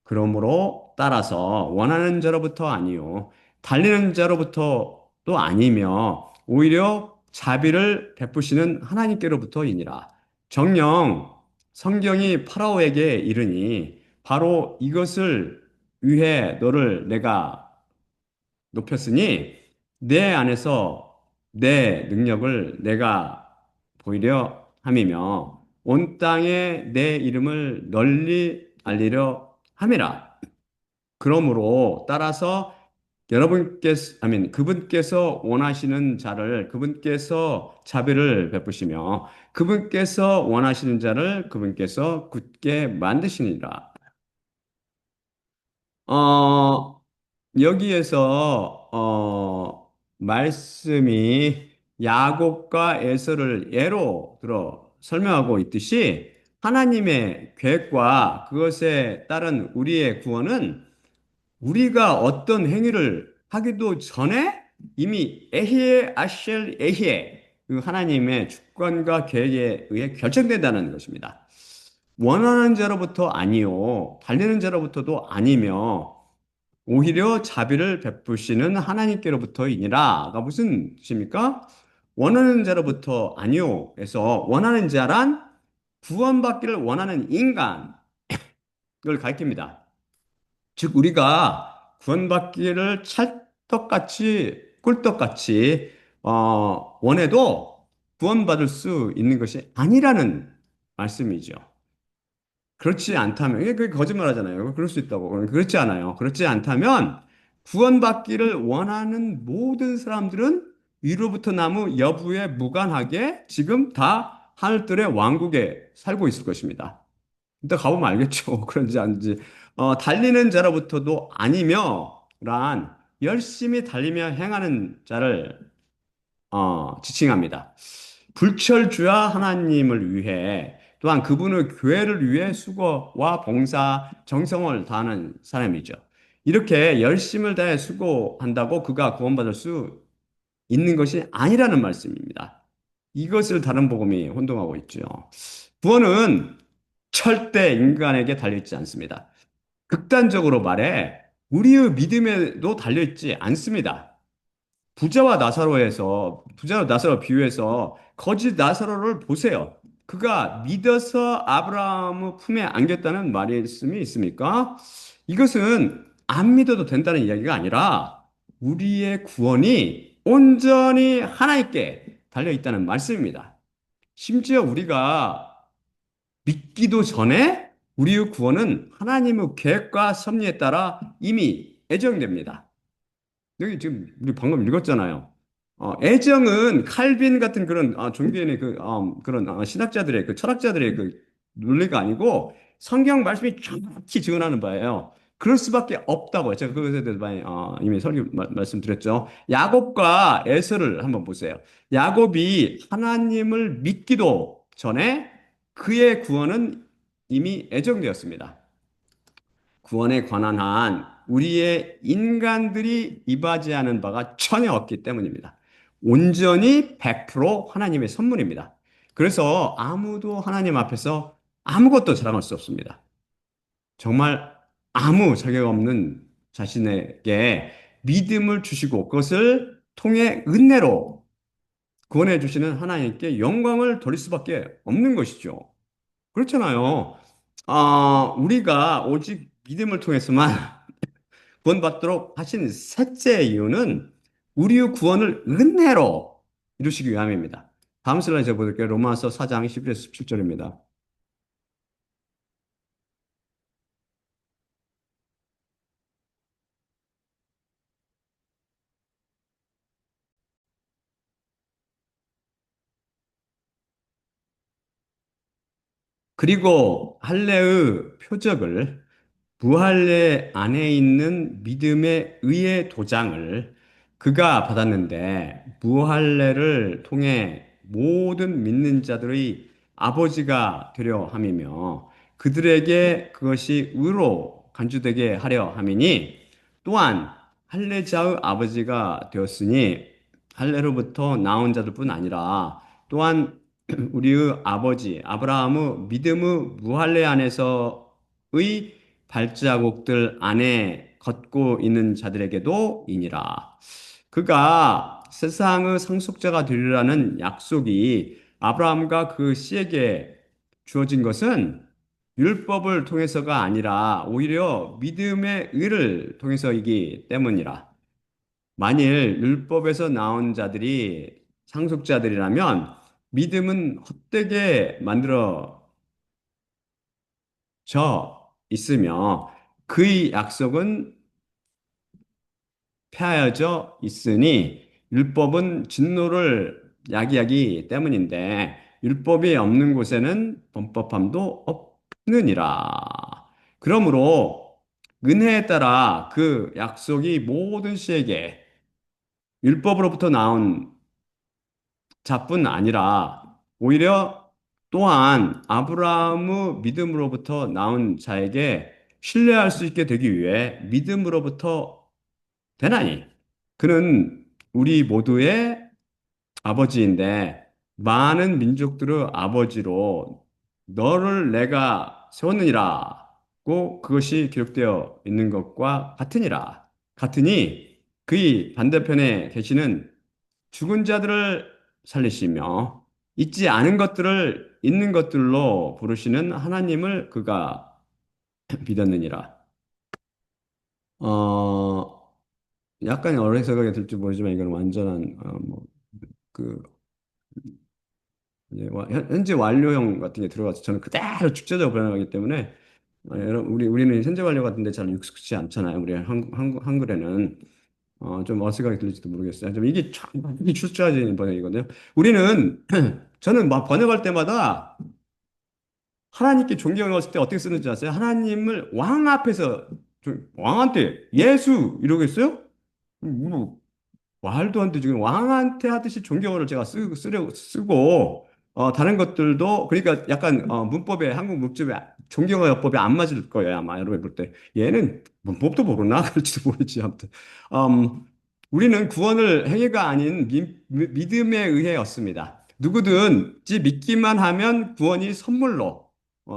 그러므로 따라서 원하는 자로부터 아니요. 달리는 자로부터도 아니며 오히려 자비를 베푸시는 하나님께로부터이니라. 정녕 성경이 파라오에게 이르니 바로 이것을 위해 너를 내가 높였으니 내 안에서 내 능력을 내가 보이려 함이며 온 땅에 내 이름을 널리 알리려 함이라. 그러므로 따라서 여러분께서, 그분께서 원하시는 자를 그분께서 자비를 베푸시며 그분께서 원하시는 자를 그분께서 굳게 만드시니라. 어, 여기에서, 말씀이 야곱과 에서를 예로 들어 설명하고 있듯이 하나님의 계획과 그것에 따른 우리의 구원은 우리가 어떤 행위를 하기도 전에 이미 에히에 아쉘 에히에 그 하나님의 주권과 계획에 의해 결정된다는 것입니다. 원하는 자로부터 아니요, 달리는 자로부터도 아니며 오히려 자비를 베푸시는 하나님께로부터이니라가 무슨 뜻입니까? 원하는 자로부터 아니요 에서 원하는 자란 구원받기를 원하는 인간을 가리킵니다. 즉 우리가 구원받기를 찰떡같이 꿀떡같이 원해도 구원받을 수 있는 것이 아니라는 말씀이죠. 그렇지 않다면 이게 그게 거짓말하잖아요. 그럴 수 있다고. 그렇지 않아요. 그렇지 않다면 구원받기를 원하는 모든 사람들은 위로부터 나무 여부에 무관하게 지금 다 하늘들의 왕국에 살고 있을 것입니다. 일단 가보면 알겠죠. 그런지 아닌지. 달리는 자로부터도 아니며, 란, 열심히 달리며 행하는 자를, 지칭합니다. 불철주야 하나님을 위해, 또한 그분의 교회를 위해 수고와 봉사, 정성을 다하는 사람이죠. 이렇게 열심을 다해 수고한다고 그가 구원받을 수 있는 것이 아니라는 말씀입니다. 이것을 다른 복음이 혼동하고 있죠. 구원은 절대 인간에게 달려있지 않습니다. 극단적으로 말해 우리의 믿음에도 달려있지 않습니다. 부자와 나사로 비유해서 거짓 나사로를 보세요. 그가 믿어서 아브라함의 품에 안겼다는 말씀이 있습니까? 이것은 안 믿어도 된다는 이야기가 아니라 우리의 구원이 온전히 하나님께 달려있다는 말씀입니다. 심지어 우리가 믿기도 전에 우리의 구원은 하나님의 계획과 섭리에 따라 이미 예정됩니다. 여기 지금 우리 방금 읽었잖아요. 애정은 칼빈 같은 그런 종교인의 그런 신학자들의 그 철학자들의 그 논리가 아니고 성경 말씀이 정확히 증언하는 바예요. 그럴 수밖에 없다고 제가 그것에 대해서 많이 이미 말씀드렸죠. 야곱과 에서를 한번 보세요. 야곱이 하나님을 믿기도 전에 그의 구원은 이미 예정되었습니다. 구원에 관한 한 우리의 인간들이 이바지하는 바가 전혀 없기 때문입니다. 온전히 100% 하나님의 선물입니다. 그래서 아무도 하나님 앞에서 아무것도 자랑할 수 없습니다. 정말 아무 자격 없는 자신에게 믿음을 주시고 그것을 통해 은혜로 구원해 주시는 하나님께 영광을 돌릴 수밖에 없는 것이죠. 그렇잖아요. 우리가 오직 믿음을 통해서만 구원받도록 하신 셋째 이유는 우리의 구원을 은혜로 이루시기 위함입니다. 다음 슬라이드 보실게요. 로마서 4장 11에서 17절입니다. 그리고 할례의 표적을 무할례 안에 있는 믿음의 의의 도장을 그가 받았는데 무할례를 통해 모든 믿는 자들의 아버지가 되려 함이며 그들에게 그것이 의로 간주되게 하려 함이니 또한 할례자의 아버지가 되었으니 할례로부터 나온 자들뿐 아니라 또한 우리의 아버지 아브라함의 믿음의 무할례 안에서의 발자국들 안에 걷고 있는 자들에게도 이니라. 그가 세상의 상속자가 되리라는 약속이 아브라함과 그 씨에게 주어진 것은 율법을 통해서가 아니라 오히려 믿음의 의를 통해서이기 때문이라. 만일 율법에서 나온 자들이 상속자들이라면 믿음은 헛되게 만들어져 있으며 그의 약속은 폐하여져 있으니 율법은 진노를 야기하기 때문인데 율법이 없는 곳에는 범법함도 없느니라. 그러므로 은혜에 따라 그 약속이 모든 시에게 율법으로부터 나온 자뿐 아니라 오히려 또한 아브라함의 믿음으로부터 나온 자에게 신뢰할 수 있게 되기 위해 믿음으로부터 되나니 그는 우리 모두의 아버지인데 많은 민족들의 아버지로 너를 내가 세웠느니라고 그것이 기록되어 있는 것과 같으니라. 같으니 그의 반대편에 계시는 죽은 자들을 살리시며 있지 않은 것들을 있는 것들로 부르시는 하나님을 그가 믿었느니라. 어, 약간 어리석하게 들지 모르지만 이건 완전한 그 이제 현재 완료형 같은 게 들어가서 저는 그대로 축제적으로 변형하기 때문에 우리는 현재 완료 같은데 잘 익숙치 않잖아요. 우리 한글에는 좀 어색하게 들릴지도 모르겠어요. 좀 이게 참 이게 출처진 번역이거든요. 우리는 저는 막 번역할 때마다 하나님께 존경했을 때 어떻게 쓰는지 아세요? 하나님을 왕 앞에서 왕한테 예수 이러겠어요? 뭐 말도 안 되지. 왕한테 하듯이 존경어를 제가 쓰고, 다른 것들도, 그러니까 약간, 문법에, 한국 문법에 존경어법에 안 맞을 거예요. 아마 여러분 볼 때. 얘는 문법도 모르나? 그럴지도 모르지. 아무튼. 음, 우리는 구원을 행위가 아닌 믿음에 의해 얻습니다. 누구든지 믿기만 하면 구원이 선물로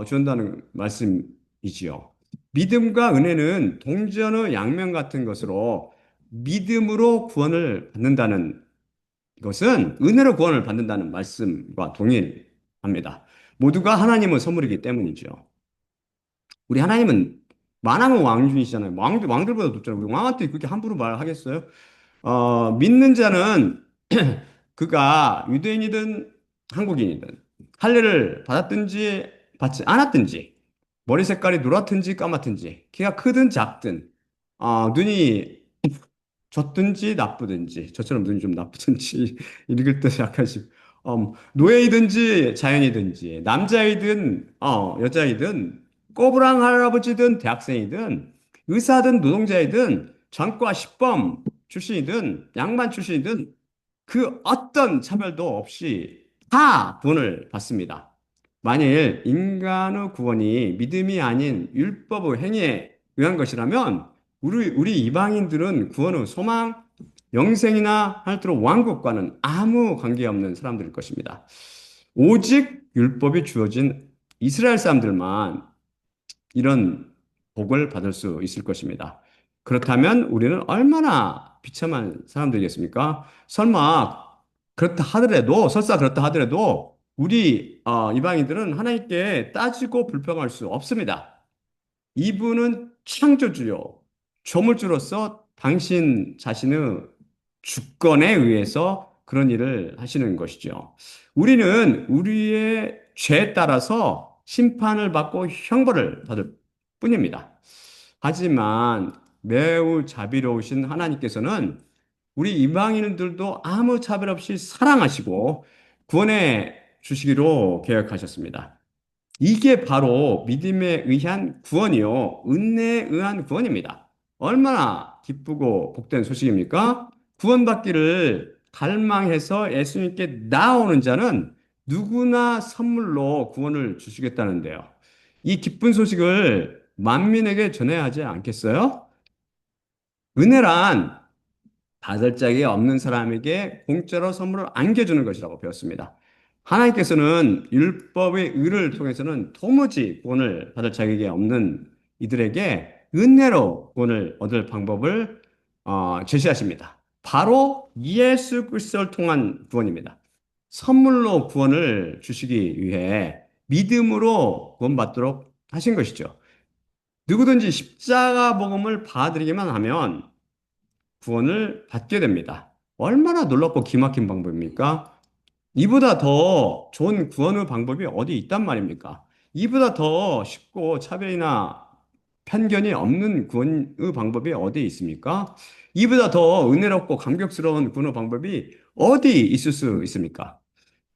준다는 말씀이지요. 믿음과 은혜는 동전의 양면 같은 것으로 믿음으로 구원을 받는다는 것은 은혜로 구원을 받는다는 말씀과 동일합니다. 모두가 하나님의 선물이기 때문이죠. 우리 하나님은 만왕의 왕중이시잖아요. 왕들보다 높잖아요. 우리 왕한테 그렇게 함부로 말하겠어요? 믿는 자는 그가 유대인이든 한국인이든 할례를 받았든지 받지 않았든지 머리 색깔이 노랗든지 까맣든지 키가 크든 작든 눈이 좋든지 나쁘든지 저처럼 눈이 좀 나쁘든지 읽을 때 약간씩 노예이든지 자연이든지 남자이든 여자이든 꼬부랑 할아버지든 대학생이든 의사든 노동자이든 전과 시범 출신이든 양반 출신이든 그 어떤 차별도 없이 다 구원을 받습니다. 만일 인간의 구원이 믿음이 아닌 율법의 행위에 의한 것이라면 우리 이방인들은 구원의 소망, 영생이나 할수록 왕국과는 아무 관계없는 사람들일 것입니다. 오직 율법이 주어진 이스라엘 사람들만 이런 복을 받을 수 있을 것입니다. 그렇다면 우리는 얼마나 비참한 사람들이겠습니까? 설사 그렇다 하더라도 우리 이방인들은 하나님께 따지고 불평할 수 없습니다. 이분은 창조주요, 조물주로서 당신 자신의 주권에 의해서 그런 일을 하시는 것이죠. 우리는 우리의 죄에 따라서 심판을 받고 형벌을 받을 뿐입니다. 하지만 매우 자비로우신 하나님께서는 우리 이방인들도 아무 차별 없이 사랑하시고 구원해 주시기로 계획하셨습니다. 이게 바로 믿음에 의한 구원이요. 은혜에 의한 구원입니다. 얼마나 기쁘고 복된 소식입니까? 구원받기를 갈망해서 예수님께 나오는 자는 누구나 선물로 구원을 주시겠다는데요. 이 기쁜 소식을 만민에게 전해야 하지 않겠어요? 은혜란 받을 자격이 없는 사람에게 공짜로 선물을 안겨주는 것이라고 배웠습니다. 하나님께서는 율법의 의를 통해서는 도무지 구원을 받을 자격이 없는 이들에게 은혜로 구원을 얻을 방법을 제시하십니다. 바로 예수 그리스도를 통한 구원입니다. 선물로 구원을 주시기 위해 믿음으로 구원받도록 하신 것이죠. 누구든지 십자가 복음을 받아들이기만 하면 구원을 받게 됩니다. 얼마나 놀랍고 기막힌 방법입니까? 이보다 더 좋은 구원의 방법이 어디 있단 말입니까? 이보다 더 쉽고 차별이나 편견이 없는 구원의 방법이 어디 있습니까? 이보다 더 은혜롭고 감격스러운 구원의 방법이 어디 있을 수 있습니까?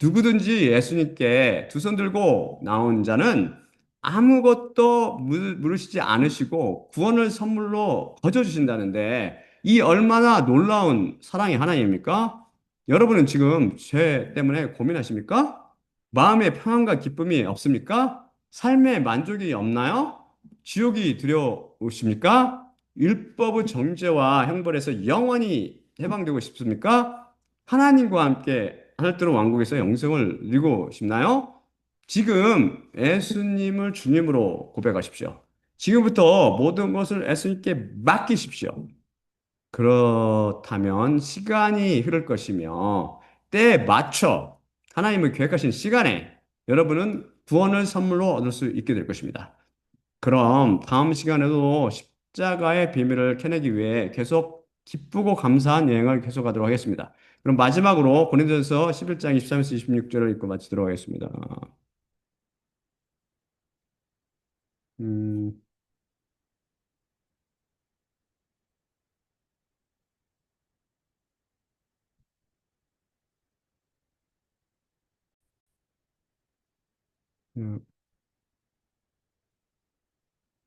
누구든지 예수님께 두 손 들고 나온 자는 아무것도 물으시지 않으시고 구원을 선물로 거저 주신다는데 이 얼마나 놀라운 사랑의 하나님입니까? 여러분은 지금 죄 때문에 고민하십니까? 마음의 평안과 기쁨이 없습니까? 삶의 만족이 없나요? 지옥이 두려우십니까? 율법의 정죄와 형벌에서 영원히 해방되고 싶습니까? 하나님과 함께 하늘뜨는 왕국에서 영생을 누리고 싶나요? 지금 예수님을 주님으로 고백하십시오. 지금부터 모든 것을 예수님께 맡기십시오. 그렇다면 시간이 흐를 것이며 때에 맞춰 하나님의 계획하신 시간에 여러분은 구원을 선물로 얻을 수 있게 될 것입니다. 그럼 다음 시간에도 십자가의 비밀을 캐내기 위해 계속 기쁘고 감사한 여행을 계속하도록 하겠습니다. 그럼 마지막으로 고린도전서 11장 23에서 26절을 읽고 마치도록 하겠습니다. 음,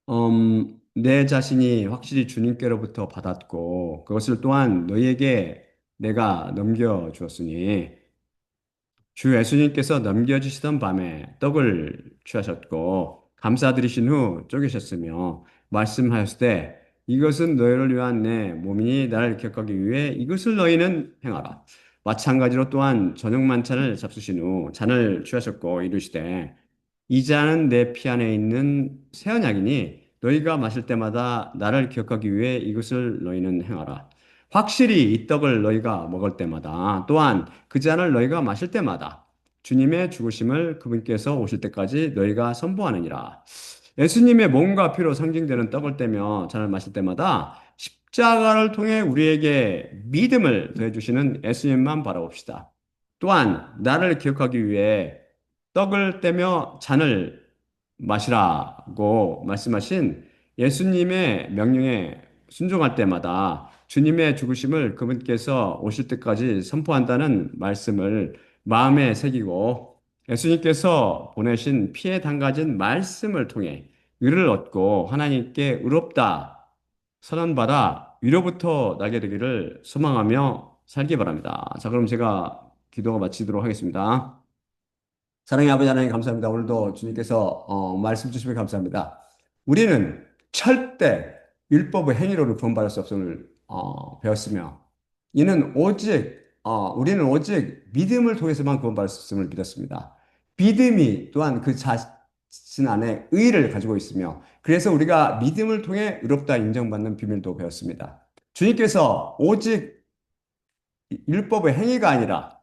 음, 내 자신이 확실히 주님께로부터 받았고 그것을 또한 너희에게 내가 넘겨주었으니 주 예수님께서 넘겨주시던 밤에 떡을 취하셨고 감사드리신 후 쪼개셨으며 말씀하셨되 이것은 너희를 위한 내 몸이니 나를 기억하기 위해 이것을 너희는 행하라. 마찬가지로 또한 저녁 만찬을 잡수신 후 잔을 취하셨고 이르시되 이 잔은 내 피 안에 있는 새 언약이니 너희가 마실 때마다 나를 기억하기 위해 이것을 너희는 행하라. 확실히 이 떡을 너희가 먹을 때마다 또한 그 잔을 너희가 마실 때마다 주님의 죽으심을 그분께서 오실 때까지 너희가 선포하느니라. 예수님의 몸과 피로 상징되는 떡을 떼며 잔을 마실 때마다 십자가를 통해 우리에게 믿음을 더해주시는 예수님만 바라봅시다. 또한 나를 기억하기 위해 떡을 떼며 잔을 마시라고 말씀하신 예수님의 명령에 순종할 때마다 주님의 죽으심을 그분께서 오실 때까지 선포한다는 말씀을 마음에 새기고 예수님께서 보내신 피에 담가진 말씀을 통해 의를 얻고 하나님께 의롭다 선언받아 위로부터 나게 되기를 소망하며 살기 바랍니다. 자, 그럼 제가 기도가 마치도록 하겠습니다. 사랑의 아버지 하나님 감사합니다. 오늘도 주님께서 말씀 주시면 감사합니다. 우리는 절대 율법의 행위로는 구원받을 수 없음을 배웠으며 이는 오직 우리는 오직 믿음을 통해서만 구원받을 수 있음을 믿었습니다. 믿음이 또한 그 자신 안에 의를 가지고 있으며 그래서 우리가 믿음을 통해 의롭다 인정받는 비밀도 배웠습니다. 주님께서 오직 율법의 행위가 아니라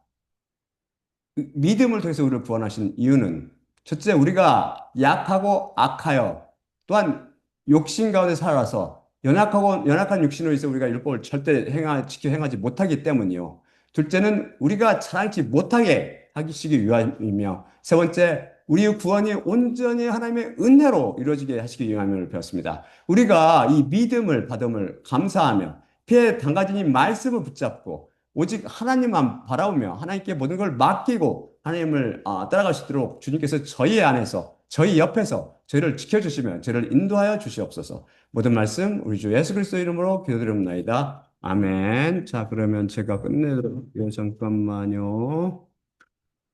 믿음을 통해서 우리를 구원하신 이유는 첫째, 우리가 약하고 악하여 또한 욕심 가운데 살아서 연약한 육신으로 있어 우리가 율법을 절대 지켜 행하지 못하기 때문이요. 둘째는 우리가 자랑치 못하게 하시기 위함이며 세 번째, 우리의 구원이 온전히 하나님의 은혜로 이루어지게 하시기 위함을 배웠습니다. 우리가 이 믿음을 받음을 감사하며 피에 담가진 이 말씀을 붙잡고 오직 하나님만 바라보며 하나님께 모든 걸 맡기고 하나님을 따라갈 수 있도록 주님께서 저희 안에서 저희 옆에서 저희를 지켜주시면 저희를 인도하여 주시옵소서. 모든 말씀 우리 주 예수 그리스도 이름으로 기도드립니다. 아멘. 자, 그러면 제가 끝내도록요. 잠깐만요.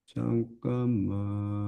잠깐만.